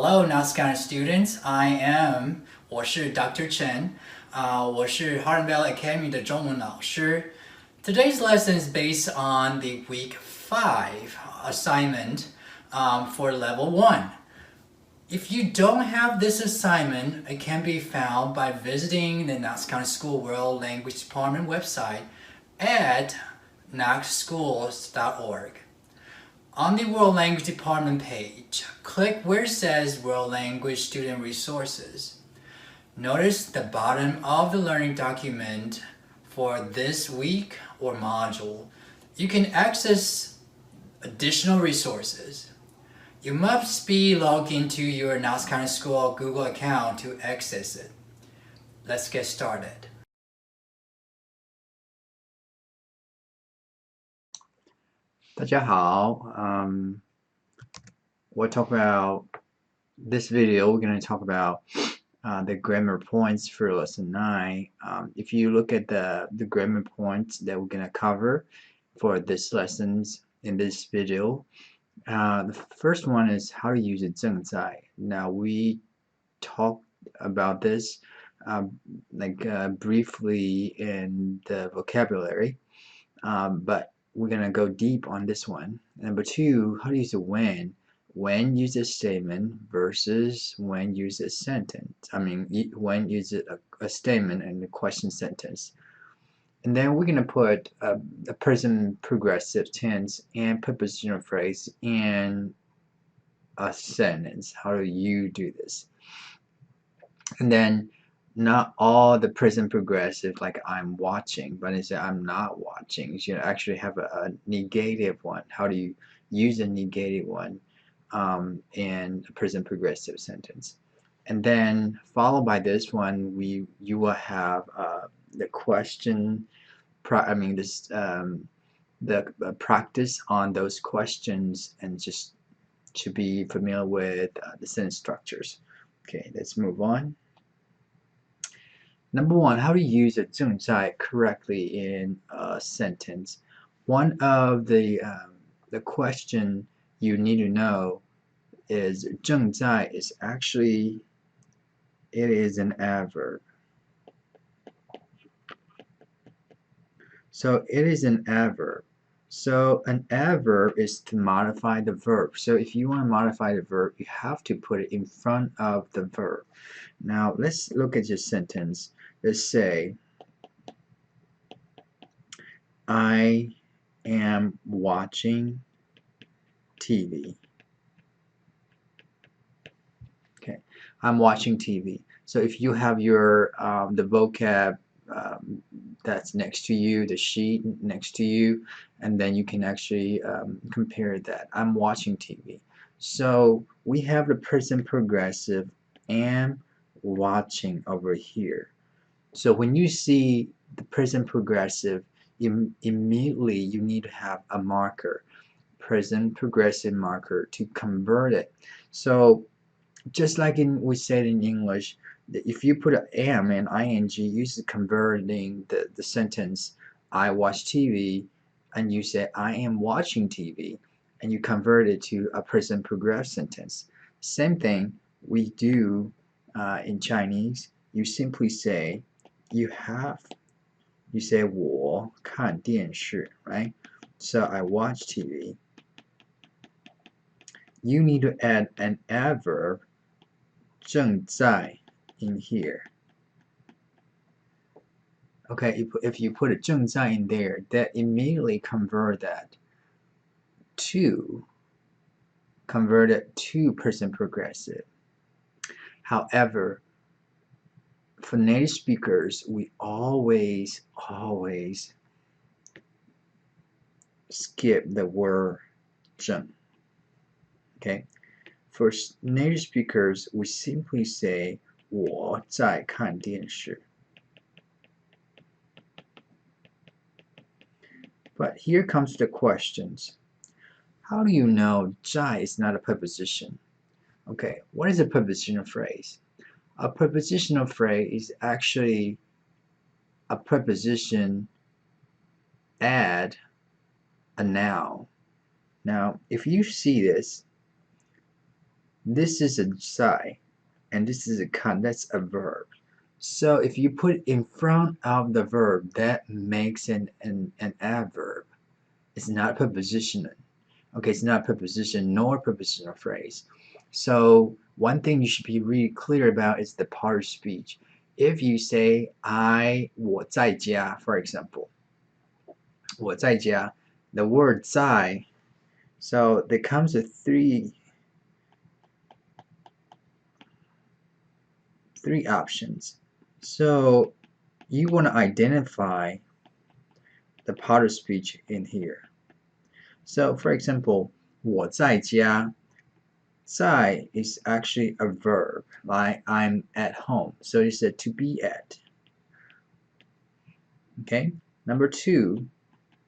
Hello, NASCAR students.我是 Dr. Chen. 我是 Hardenvale Academy 的中文老师. Today's lesson is based on the week 5 assignment for level 1. If you don't have this assignment, it can be found by visiting the Knox County School World Language Department website at knoxschools.org. On the World Language Department page, click where it says World Language Student Resources. Notice the bottom of the learning document for this week or module. You can access additional resources. You must be logged into your Knox County School Google account to access it. Let's get started. We'll talk about this video. We're going to talk about the grammar points for lesson 9. If you look at the grammar points that we're going to cover for this lessons in this video, the first one is how to use 正在. Now we talked about this briefly in the vocabulary, but we're going to go deep on this one. Number 2, how to use a when use a statement versus when use a sentence. When use a statement and a question sentence. And then we're going to put a present progressive tense and prepositional phrase in a sentence. How do you do this? And then not all the present progressive like I'm watching, but instead I'm not watching. You actually have a negative one. How do you use a negative one in a present progressive sentence? And then followed by this one, you will have the question. The practice on those questions and just to be familiar with the sentence structures. Okay, let's move on. Number 1, how to use a 正在 correctly in a sentence. One of the question you need to know is 正在 is actually, it is an adverb. So it is an adverb. So an adverb is to modify the verb. So if you want to modify the verb, you have to put it in front of the verb. Now let's look at this sentence. Let's say, I am watching TV. Okay, I'm watching TV. So if you have your the vocab that's next to you, the sheet next to you, and then you can actually compare that. I'm watching TV. So we have the present progressive am watching over here. So when you see the present progressive, immediately you need to have a marker, present progressive marker, to convert it. So just like we said in English, if you put an am and ing, you're converting the sentence I watch TV, and you say I am watching TV, and you convert it to a present progressive sentence. Same thing we do in Chinese. You simply say you say 我看电视, right? So I watch TV. You need to add an adverb 正在 in here. Okay, if you put a 正在 in there, that immediately convert it to present progressive. However, for native speakers, we always skip the word 正. Okay, for native speakers, we simply say 我在看电视. But here comes the questions. How do you know 在 is not a preposition? Okay, what is a prepositional phrase? A prepositional phrase is actually a preposition add a noun. Now, if you see this, This is a 在 and this is a 看. That's a verb. So if you put it in front of the verb, that makes an adverb. It's not a preposition. Okay, it's not a preposition nor a prepositional phrase. So one thing you should be really clear about is the part of speech. If you say 我在家, for example, 我在家, the word 在, so there comes with three options. So you want to identify the part of speech in here. So for example, 我在家, 在 is actually a verb, like I'm at home. So it's a to be at. Okay. Number two,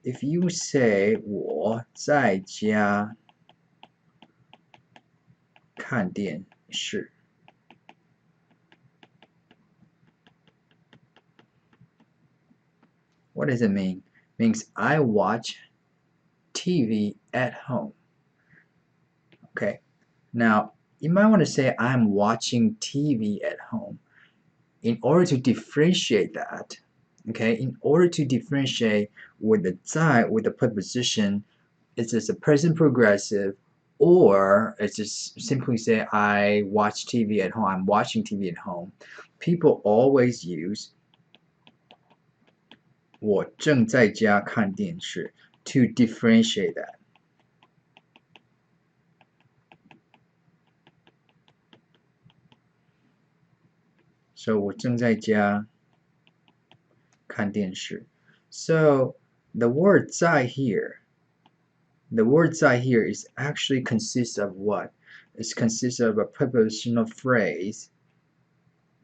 if you say 我在家看电视, what does it mean? It means I watch TV at home. Okay. Now, you might want to say I'm watching TV at home. In order to differentiate that, okay, in order to differentiate with the 在 with the preposition, is this a present progressive or it's just simply say I watch TV at home, I'm watching TV at home. People always use 我正在家看电视 to differentiate that. So 我正在家看电视. So the word 在 here, the word 在 here is actually consists of what? It consists of a prepositional phrase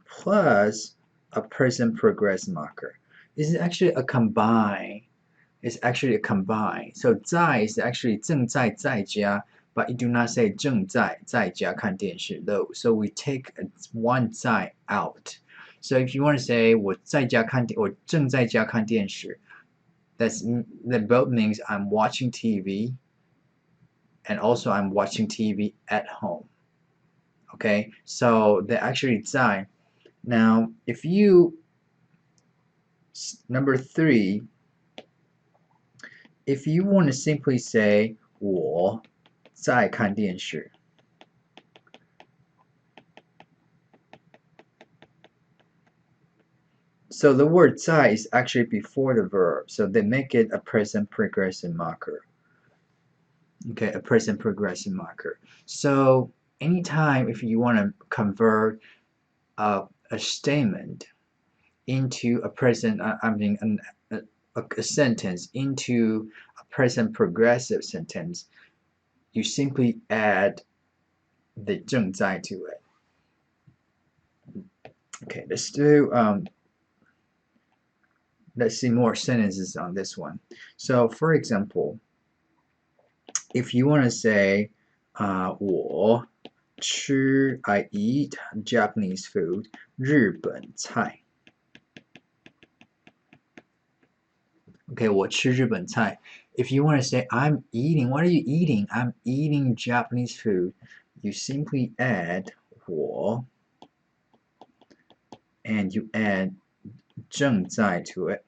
plus a present progressive marker. This is actually a combine. It's actually a combine. So 在 is actually 正在在家, but you do not say 正在在家看电视 though. So we take one 在 out. So if you want to say 我在家看电 or 正在家看电视, that both means I'm watching TV and also I'm watching TV at home. Okay, so they're actually 在. Now, if you number three, if you want to simply say 我在看电视, so the word 在 is actually before the verb, so they make it a present progressive marker. Okay, a present progressive marker. So anytime if you want to convert a statement into a present, a sentence into a present progressive sentence, you simply add the 正在 to it. Okay, let's see more sentences on this one. So for example, if you want to say 我吃 I eat Japanese food 日本菜. Okay, 我吃日本菜. If you want to say I'm eating, what are you eating? I'm eating Japanese food. You simply add 我 and you add 正在 to it.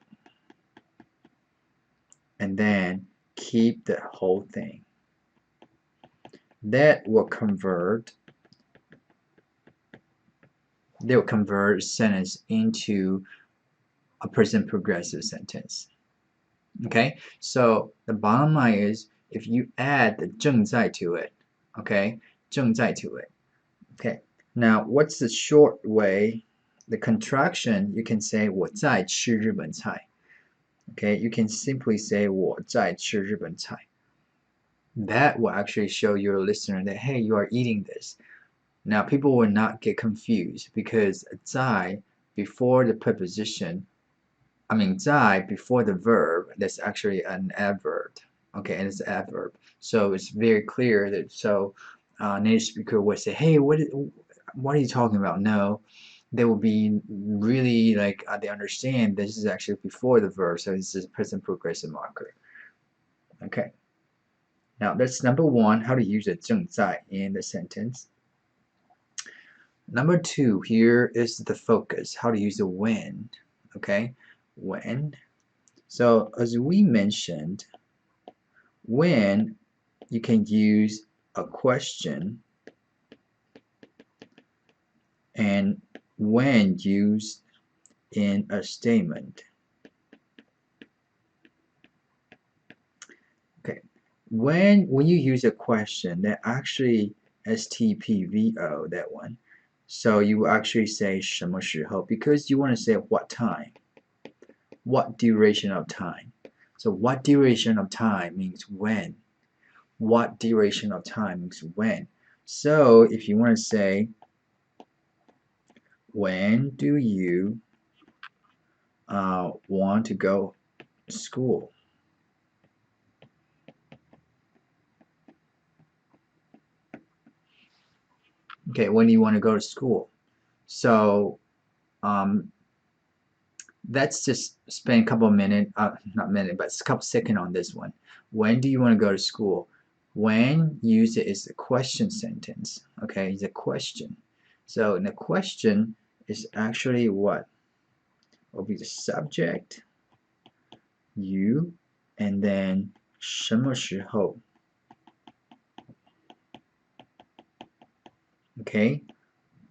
And then keep the whole thing. That will convert a sentence into a present progressive sentence. Okay, so the bottom line is if you add the 正在 to it, okay, 正在 to it. Okay, now what's the short way? The contraction, you can say 我在吃日本菜. Okay, you can simply say 我在吃日本菜. That will actually show your listener that hey, you are eating this. Now people will not get confused because 在 before the preposition,在 before the verb, that's actually an adverb. Okay, and it's an adverb. So it's very clear that native speaker would say, hey, what are you talking about? No, they will be really like they understand this is actually before the verb, so this is a present progressive marker. Okay. Now that's number one, how to use a 正在 in the sentence. Number two, here is the focus, how to use the when. Okay, when. So as we mentioned, when you can use a question, and when used in a statement. Okay, when you use a question, that actually STPVO, that one. So you actually say 什么时候 because you want to say what time, what duration of time. So what duration of time means when. What duration of time means when. So if you want to say when do you want to go to school? Okay, when do you want to go to school? So um, let's just spend a couple of minutes, not minute, but a couple seconds on this one. When do you want to go to school? When use it is a question sentence. Okay, it's a question. So the question is actually what? Will be the subject, you, and then 什么时候? Okay,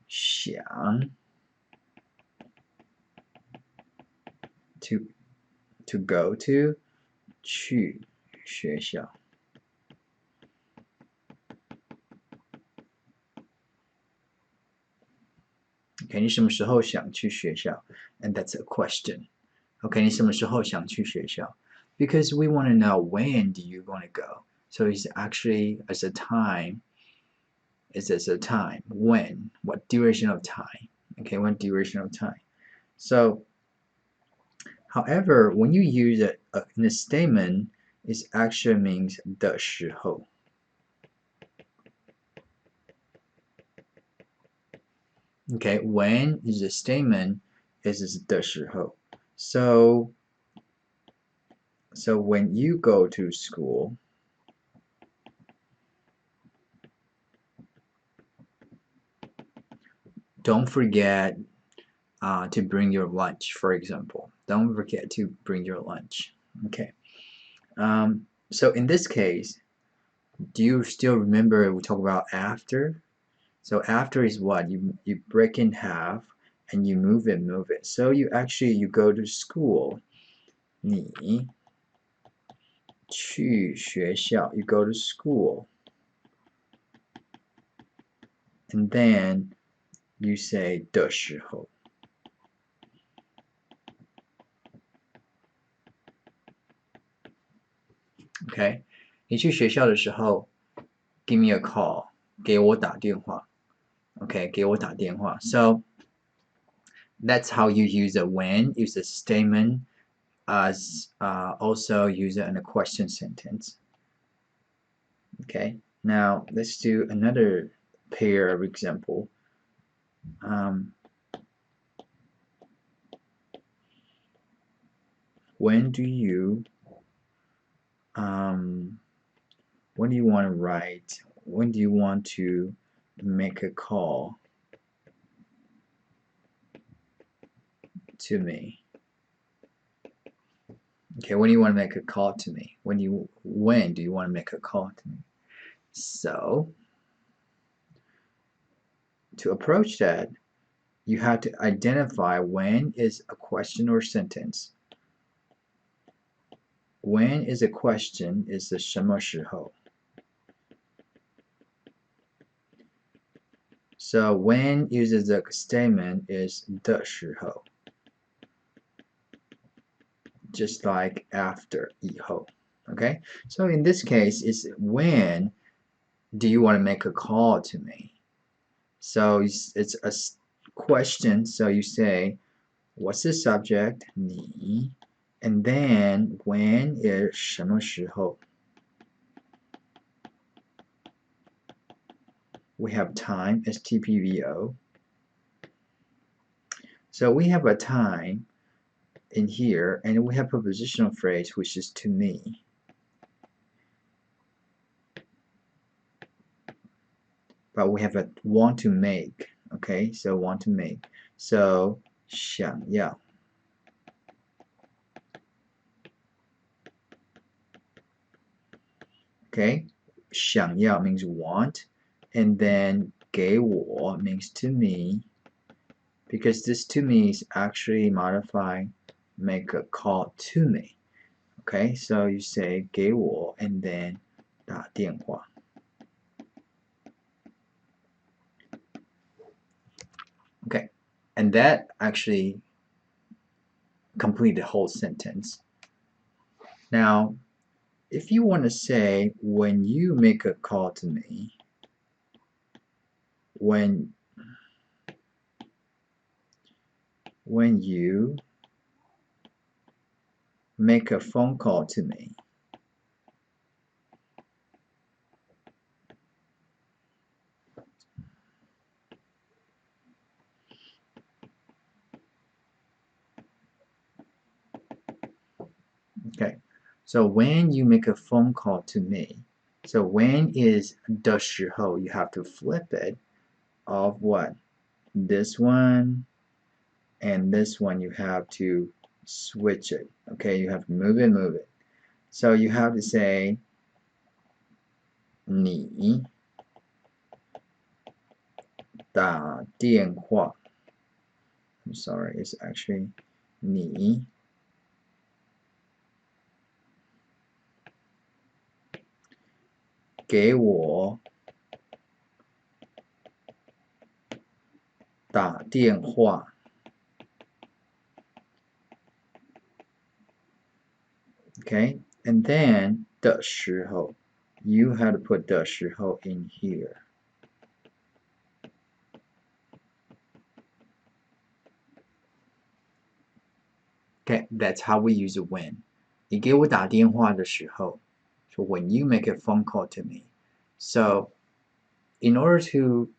想 to go to 去学校. Okay, 你什么时候想去学校? And that's a question. Okay, 你什么时候想去学校? Because we want to know when do you want to go. So it's actually as a time. It's as a time. When? What duration of time? Okay, what duration of time? So, however, when you use it in a statement, it actually means 的时候. Okay, when is a statement, is 的时候. So when you go to school, don't forget to bring your lunch, for example. Don't forget to bring your lunch. Okay. So in this case, do you still remember we talked about after? So after is what? You break in half and you move it. So you go to school. 你去学校. You go to school. And then you say 的时候. Okay? 你去学校的时候 give me a call. 给我打电话. Okay, 给我打电话. So that's how you use it when. Use a statement as also use it in a question sentence. Okay, now let's do another pair of example. When do you want to write? When do you want to make a call to me? Okay, when do you want to make a call to me? When do you want to make a call to me? So to approach that, you have to identify when is a question or sentence. When is a question is the 什么时候. So when uses a statement is 的时候. Just like after 以后. Okay? So in this case, it's when do you want to make a call to me? So it's a question, so you say, what's the subject? 你. And then when is 什么时候? We have time, STPVO. So we have a time in here, and we have prepositional phrase, which is to me. But we have a want to make. Okay, so want to make. So 想要 okay, 想要 means want, and then 给我 means to me, because this to me is actually modifying make a call to me. Okay, so you say 给我 and then 打电话. Okay, and that actually complete the whole sentence. Now, if you want to say when you make a call to me, when you make a phone call to me, okay, so when you make a phone call to me, so when is 的时候, you have to flip it of what? This one and this one, you have to switch it. Okay, you have to move it. So you have to say 你打电话. I'm sorry, it's actually 你给我打电话. Okay, and then 的时候, you have to put 的时候 in here. Okay, that's how we use a when. 你给我打电话的时候, so when you make a phone call to me. So in order to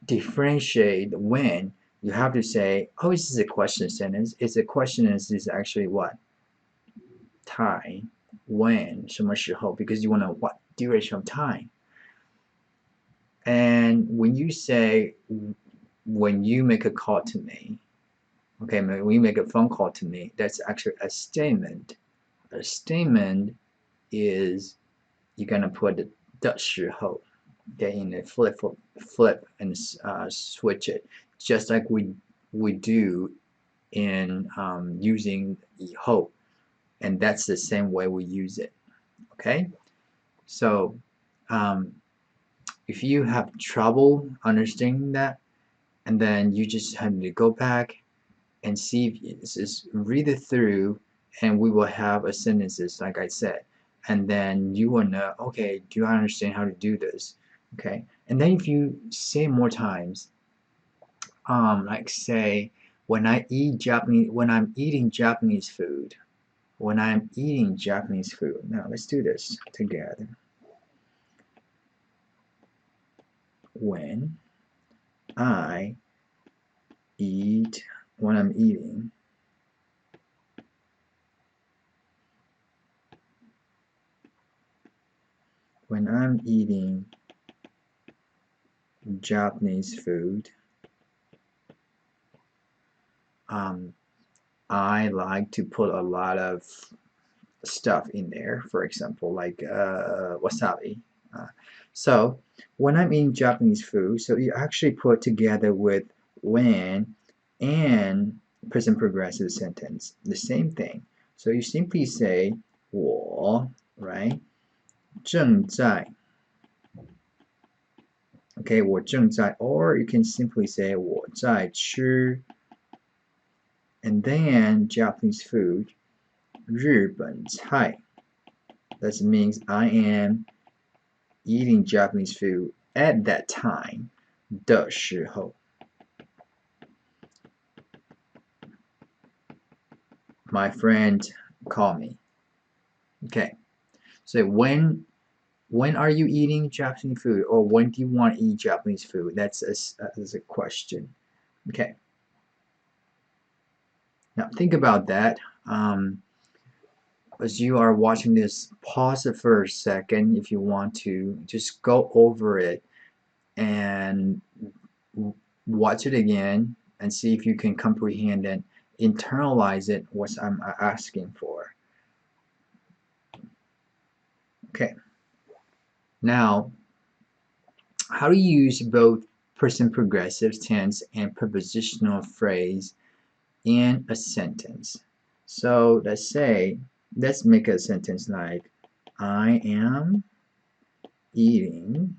differentiate when, you have to say, oh, this is a question sentence. It's a question sentence is actually what? Time. When, 什么时候, because you want to what duration of time. And when you say when you make a call to me, okay, when you make a phone call to me, that's actually a statement. A statement is you're gonna put the 时候, okay, in a flip and switch it, just like we do in using 以后, and that's the same way we use it. Okay, so if you have trouble understanding that, and then you just have to go back and see if just read it through, and we will have a sentences like I said, and then you will know, okay, do I understand how to do this? Okay, and then if you say more times, like say when I'm eating Japanese food, when I'm eating Japanese food. Now let's do this together. When I eat, when I'm eating Japanese food, I like to put a lot of stuff in there, for example, like wasabi. So when I'm eating Japanese food, so you actually put together with when and present progressive sentence, the same thing. So you simply say 我, right? 正在. Okay, 我正在, or you can simply say 我在吃. And then Japanese food, 日本菜. That means I am eating Japanese food at that time 的时候. My friend called me. Okay, so when are you eating Japanese food, or when do you want to eat Japanese food? That's a question. Okay, now think about that. As you are watching this, pause it for a second if you want to. Just go over it and watch it again and see if you can comprehend and internalize it, what I'm asking for. Okay. Now, how do you use both present progressive tense and prepositional phrase in a sentence? So let's make a sentence like, I am eating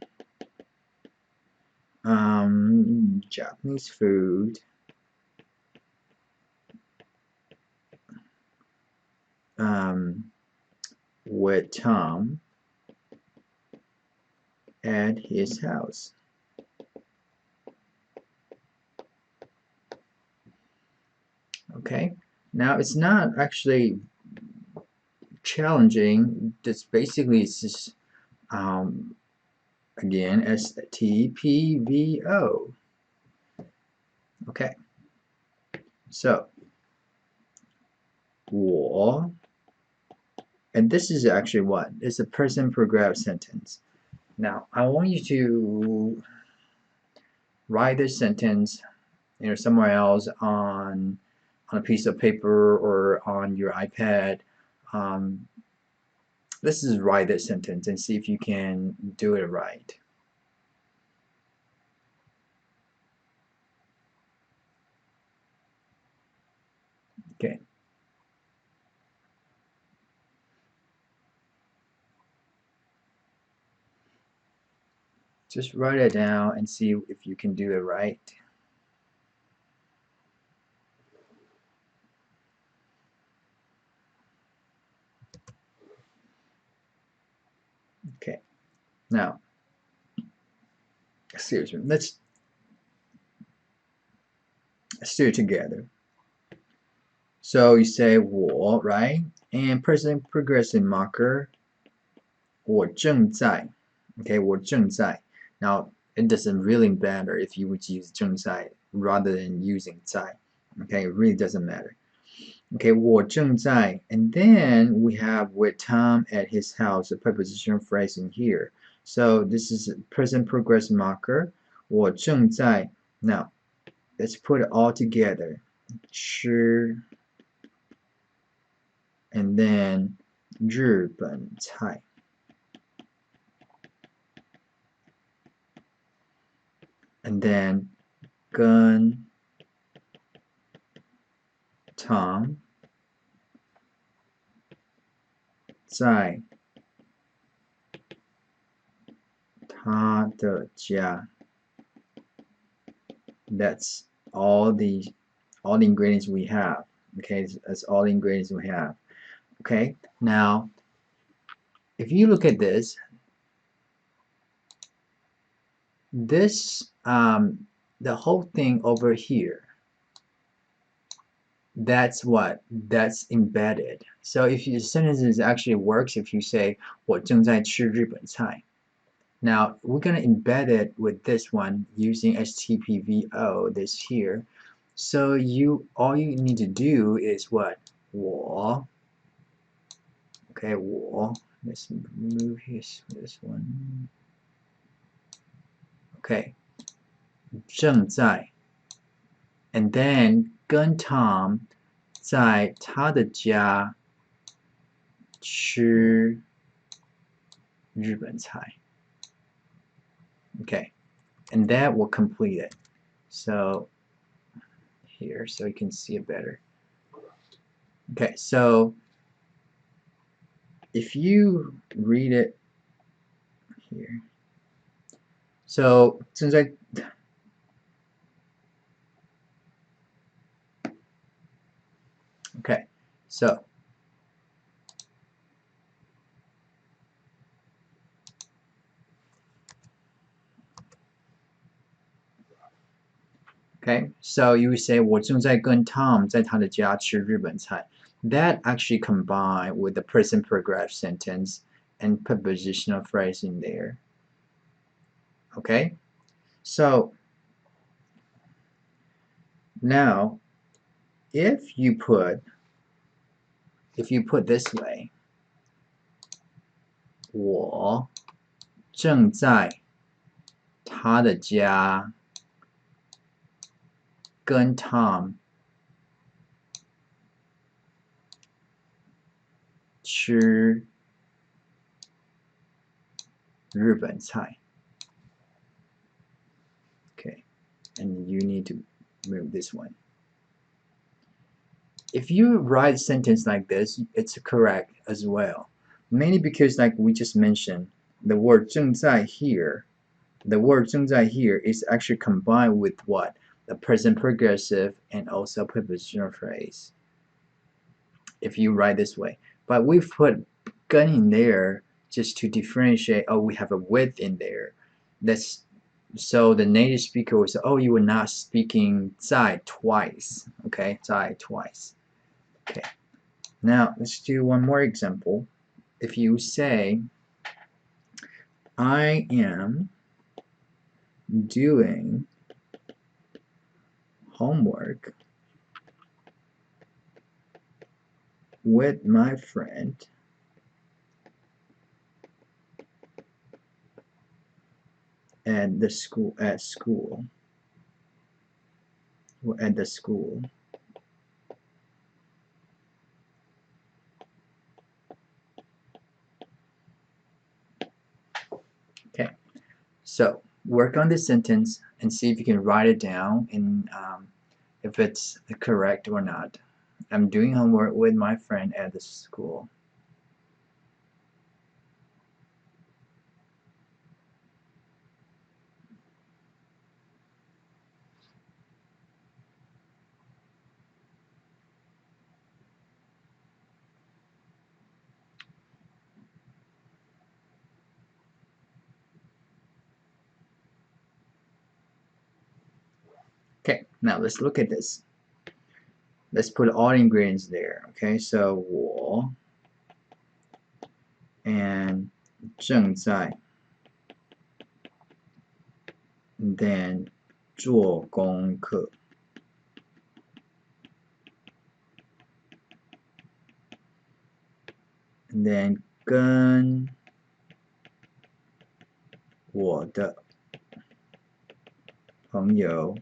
Japanese food with Tom at his house. Okay, now it's not actually challenging. This basically is just again STPVO. Okay, so 我 and this is actually what? It's a present progressive sentence. Now I want you to write this sentence, somewhere else on a piece of paper or on your iPad. Let's just write this sentence and see if you can do it right. Okay. Just write it down and see if you can do it right. Okay. Now, seriously, let's do it together. So you say 我, right? And present progressive marker, 我正在. Okay, 我正在. Now, it doesn't really matter if you would use 正在 rather than using 在. Okay, it really doesn't matter. Okay, 我正在, and then we have with Tom at his house, a prepositional phrase in here. So this is a present progressive marker, 我正在. Now, let's put it all together. 吃 and then 日本菜. And then 跟 Tom 在他的家. That's all the ingredients we have. Okay, that's all the ingredients we have. Okay, now if you look at this, the whole thing over here, that's embedded. So if your sentence actually works, if you say 我正在吃日本菜. Now we're going to embed it with this one using STPVO, this here. So all you need to do is what? 我. Okay, 我. Let's move this one. Okay, 正在. And then 跟 Tom 在他的家吃日本菜. Okay, and that will complete it. So here, so you can see it better. Okay, so if you read it here, so 正在 okay, so okay, so you would say 我正在跟 Tom 在他的家吃日本菜. That actually combined with the present progressive sentence and prepositional phrase in there. Okay, so now if you put this way, 我正在他的家跟 Tom 吃日本菜。Okay, and you need to move this one. If you write a sentence like this, it's correct as well. Mainly because, like we just mentioned, the word 正在 here, the word 正在 here is actually combined with what? The present progressive and also prepositional phrase. If you write this way. But we've put 跟 in there just to differentiate. Oh, we have a with in there. That's so the native speaker will say, oh, you were not speaking 在 twice. Okay, 在 twice. Okay. Now let's do one more example. If you say, I am doing homework with my friend at the school at the school. Okay, so work on this sentence and see if you can write it down and if it's correct or not. I'm doing homework with my friend at the school. Okay, now let's look at this. Let's put all ingredients there. Okay, so 我 and 正在 and then 做功课 and then 跟我的朋友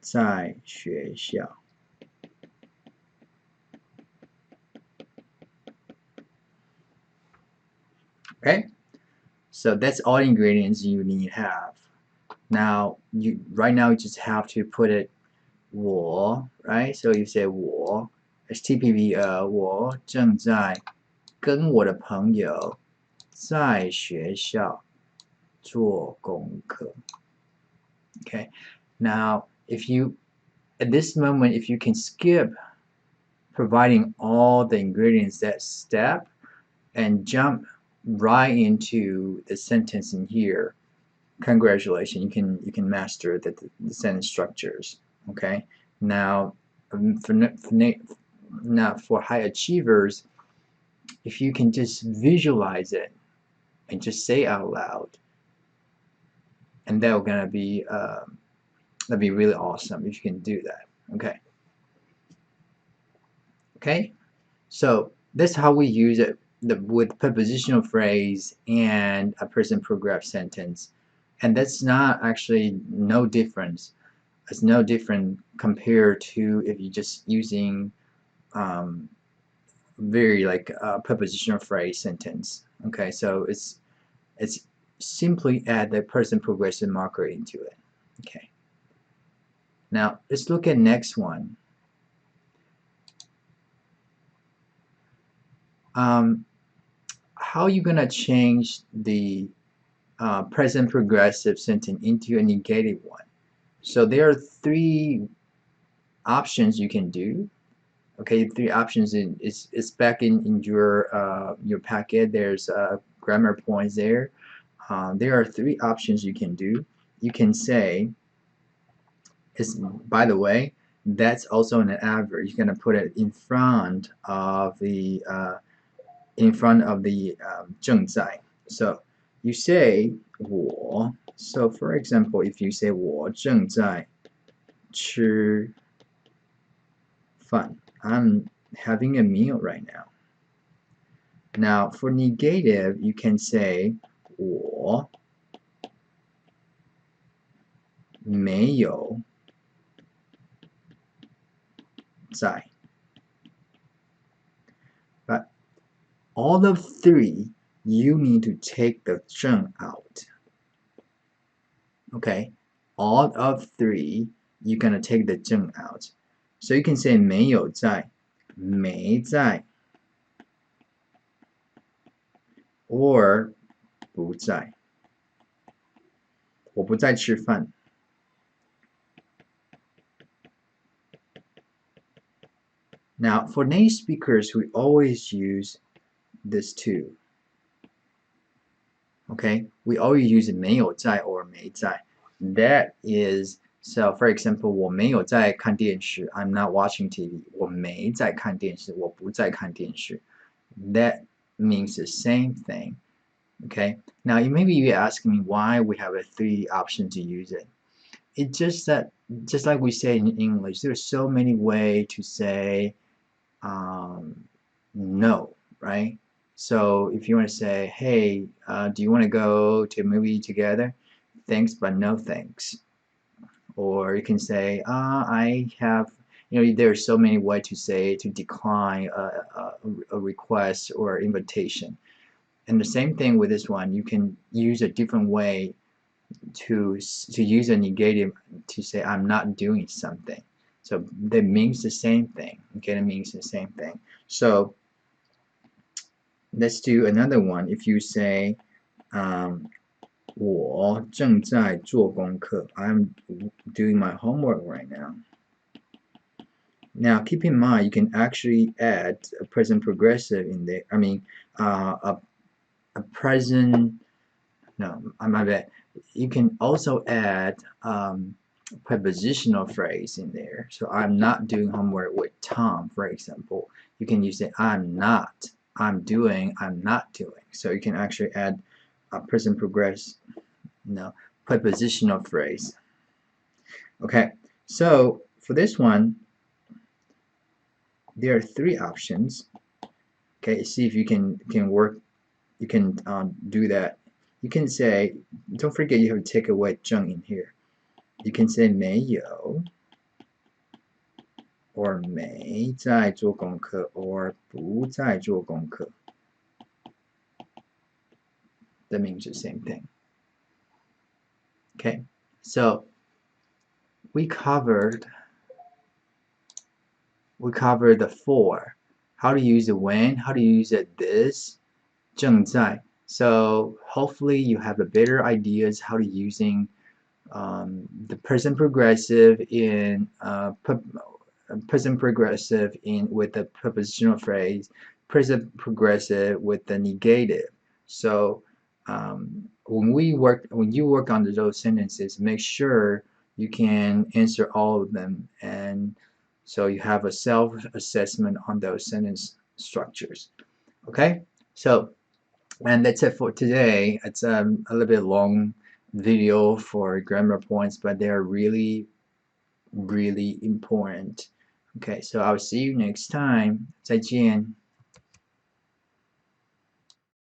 在学校。Okay, so that's all ingredients you need to have. Now right now you just have to put it 我 right? So you say 我 STPV 我正在跟我的朋友在学校做功课。Okay, now if you at this moment if you can skip providing all the ingredients that step and jump right into the sentence in here, congratulations, you can master the sentence structures. Okay, now for high achievers, if you can just visualize it and just say out loud, and that'll be that'd be really awesome if you can do that. Okay, so that's how we use it with prepositional phrase and a present progressive sentence, and that's not actually no difference. It's no different compared to if you're just using very like prepositional phrase sentence. Okay, so it's simply add the present progressive marker into it. Okay, now let's look at next one. How you gonna change the present progressive sentence into a negative one? So there are three options you can do. Okay, three options is back in your packet. There's grammar points there. There are three options you can do. You can say, by the way, that's also an adverb. You're gonna put it in front of the 正在. So you say 我. So for example, if you say 我正在吃饭, I'm having a meal right now. Now for negative, you can say 我没有在. But all of three, you need to take the 正 out. Okay, all of three, you're gonna take the 正 out. So you can say 没有在,没在, or 不在,我不在吃饭. Now, for native speakers, we always use this too. Okay, we always use 没有在 or 没在. That is, so for example, 我没有在看电视. I'm not watching TV. 我没在看电视. 我不在看电视. That means the same thing. Okay, now you maybe you're asking me why we have a three option to use it. It's just that, just like we say in English, there's so many ways to say no, right? So if you want to say, hey, do you want to go to a movie together? Thanks, but no thanks. Or you can say, I have, there's so many ways to say to decline a request or invitation. And the same thing with this one, you can use a different way to use a negative to say I'm not doing something. So that means the same thing. Okay, it means the same thing. So let's do another one. If you say, 我正在做功课. I'm doing my homework right now. Now, keep in mind, you can actually add a present progressive in there. I mean, a present. No, my bad. You can also add prepositional phrase in there. So I'm not doing homework with Tom, for example. You can use it I'm not, I'm doing, I'm not doing. So you can actually add a present progress, prepositional phrase. Okay, so for this one, there are three options. Okay, see if you can work, you can do that. You can say, don't forget you have to take away 正 in here. You can say 没有 or 没在做功课 or 不在做功课. That means the same thing. Okay, so we covered the four. How to use the when, how to use it this, 正在. So hopefully you have a better ideas how to using the present progressive in present progressive in with the prepositional phrase, present progressive with the negative. So when you work on those sentences, make sure you can answer all of them, and so you have a self-assessment on those sentence structures. Okay, so and that's it for today. It's a little bit long video for grammar points, but they're really important. Okay, so I'll see you next time. 再见。